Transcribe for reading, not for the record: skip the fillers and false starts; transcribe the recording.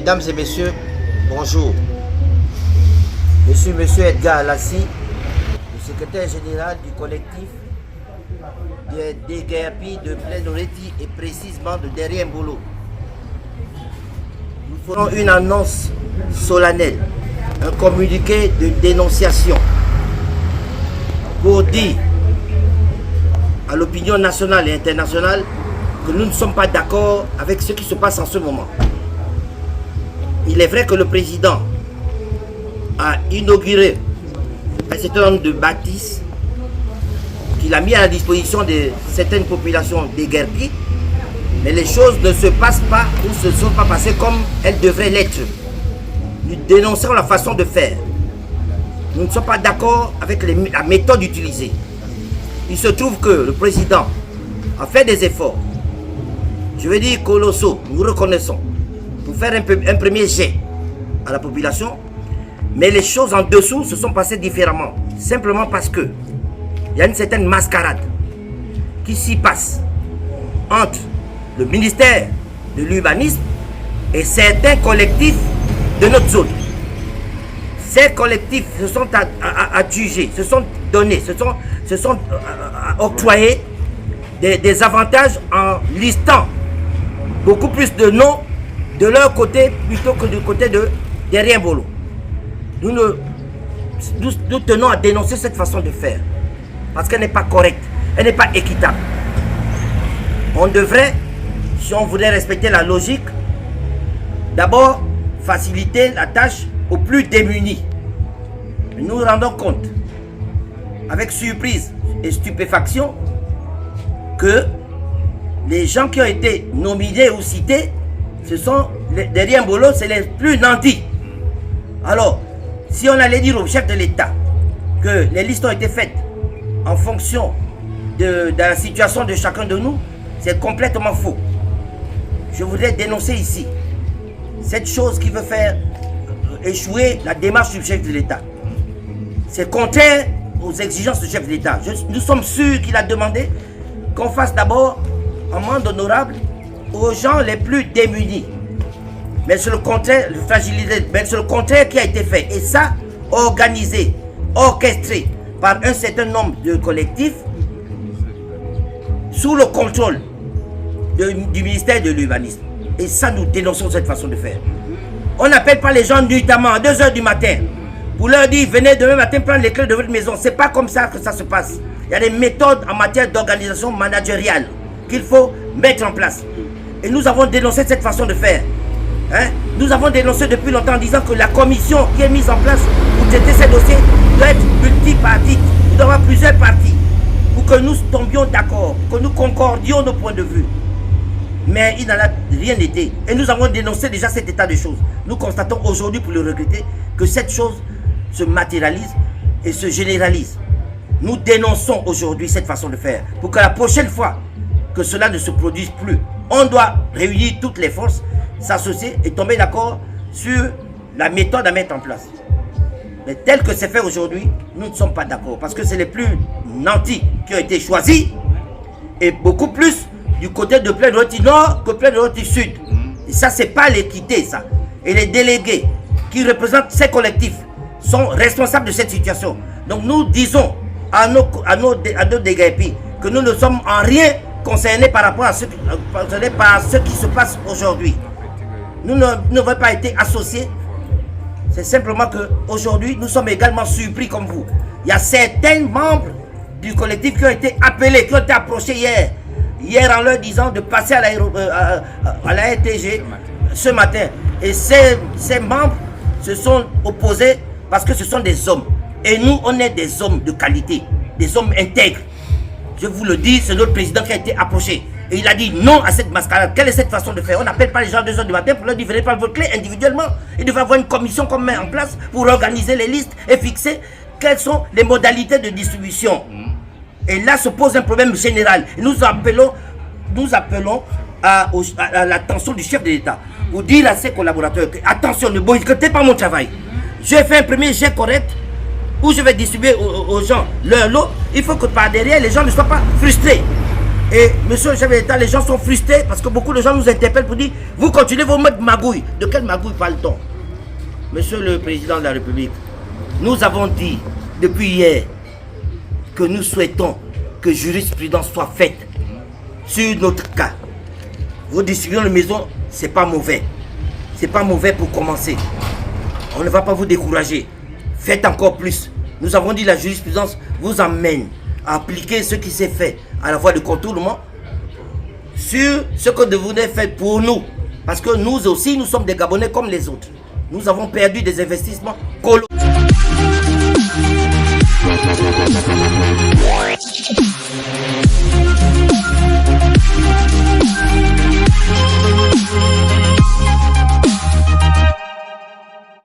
Mesdames et messieurs, bonjour. Je suis Monsieur Edgar Alassi, le secrétaire général du collectif des DGAP de Plein-Oreti et précisément de Derrière Mbolo. Nous ferons une annonce solennelle, un communiqué de dénonciation pour dire à l'opinion nationale et internationale que nous ne sommes pas d'accord avec ce qui se passe en ce moment. Il est vrai que le président a inauguré un certain nombre de bâtisses qu'il a mis à la disposition de certaines populations déguerpies, mais les choses ne se passent pas ou ne se sont pas passées comme elles devraient l'être. Nous dénonçons la façon de faire. Nous ne sommes pas d'accord avec la méthode utilisée. Il se trouve que le président a fait des efforts, je veux dire colossaux, nous reconnaissons, pour faire un premier jet à la population, mais les choses en dessous se sont passées différemment, simplement parce que il y a une certaine mascarade qui s'y passe entre le ministère de l'urbanisme et certains collectifs de notre zone. Ces collectifs se sont adjugés, se sont donnés, se sont octroyés des avantages en listant beaucoup plus de noms de leur côté plutôt que du côté de Derrière Mbolo. Nous tenons à dénoncer cette façon de faire parce qu'elle n'est pas correcte, elle n'est pas équitable. On devrait, si on voulait respecter la logique, d'abord faciliter la tâche aux plus démunis. Nous nous rendons compte, avec surprise et stupéfaction, que les gens qui ont été nominés ou cités, ce sont Derrière Mbolo, c'est les plus nantis. Alors, si on allait dire au chef de l'État que les listes ont été faites en fonction de la situation de chacun de nous, c'est complètement faux. Je voudrais dénoncer ici cette chose qui veut faire échouer la démarche du chef de l'État. C'est contraire aux exigences du chef de l'État. Nous sommes sûrs qu'il a demandé qu'on fasse d'abord un mandat honorable aux gens les plus démunis. Mais c'est le contraire, le fragilisé, mais c'est le contraire qui a été fait. Et ça, organisé, orchestré par un certain nombre de collectifs sous le contrôle du ministère de l'Urbanisme. Et ça, nous dénonçons cette façon de faire. On n'appelle pas les gens nuitamment à 2 h du matin pour leur dire venez demain matin prendre les clés de votre maison. C'est pas comme ça que ça se passe. Il y a des méthodes en matière d'organisation managériale qu'il faut mettre en place. Et nous avons dénoncé cette façon de faire. Nous avons dénoncé depuis longtemps en disant que la commission qui est mise en place pour traiter ces dossiers doit être multipartite. Il doit y avoir plusieurs parties pour que nous tombions d'accord, que nous concordions nos points de vue. Mais il n'en a rien été. Et nous avons dénoncé déjà cet état de choses. Nous constatons aujourd'hui, pour le regretter, que cette chose se matérialise et se généralise. Nous dénonçons aujourd'hui cette façon de faire pour que la prochaine fois que cela ne se produise plus, on doit réunir toutes les forces, s'associer et tomber d'accord sur la méthode à mettre en place. Mais tel que c'est fait aujourd'hui, nous ne sommes pas d'accord parce que c'est les plus nantis qui ont été choisis et beaucoup plus du côté de Plein-Oreti Nord que Plein-Oreti Sud. Et ça, c'est pas l'équité, ça. Et les délégués qui représentent ces collectifs sont responsables de cette situation. Donc nous disons à nos DGAP que nous ne sommes en rien concernés par rapport à ce qui se passe aujourd'hui. Nous n'avons pas été associés. C'est simplement qu'aujourd'hui, nous sommes également surpris comme vous. Il y a certains membres du collectif qui ont été appelés, qui ont été approchés hier en leur disant de passer à la RTG ce matin. Et ces membres se sont opposés parce que ce sont des hommes. Et nous, on est des hommes de qualité, des hommes intègres. Je vous le dis, c'est notre président qui a été approché. Et il a dit non à cette mascarade. Quelle est cette façon de faire? On n'appelle pas les gens à 2 h du matin pour leur dire venez prendre vos clés individuellement. Il devait avoir une commission qu'on met en place pour organiser les listes et fixer quelles sont les modalités de distribution. Et là se pose un problème général. Et nous appelons à l'attention du chef de l'État pour dire à ses collaborateurs que, attention, ne boycottez pas mon travail. Je fais un premier jet correct où je vais distribuer aux gens leur lot. Il faut que par derrière, les gens ne soient pas frustrés. Et monsieur le chef de l'État, les gens sont frustrés parce que beaucoup de gens nous interpellent pour dire vous continuez vos modes magouilles. De quelle magouille parle-t-on? Monsieur le président de la République, nous avons dit depuis hier que nous souhaitons que jurisprudence soit faite sur notre cas. Vos distributions de maison, c'est pas mauvais. C'est pas mauvais pour commencer. On ne va pas vous décourager. Faites encore plus. Nous avons dit la jurisprudence vous amène à appliquer ce qui s'est fait à la voie de contournement sur ce que vous avez fait pour nous. Parce que nous aussi, nous sommes des Gabonais comme les autres. Nous avons perdu des investissements colossaux.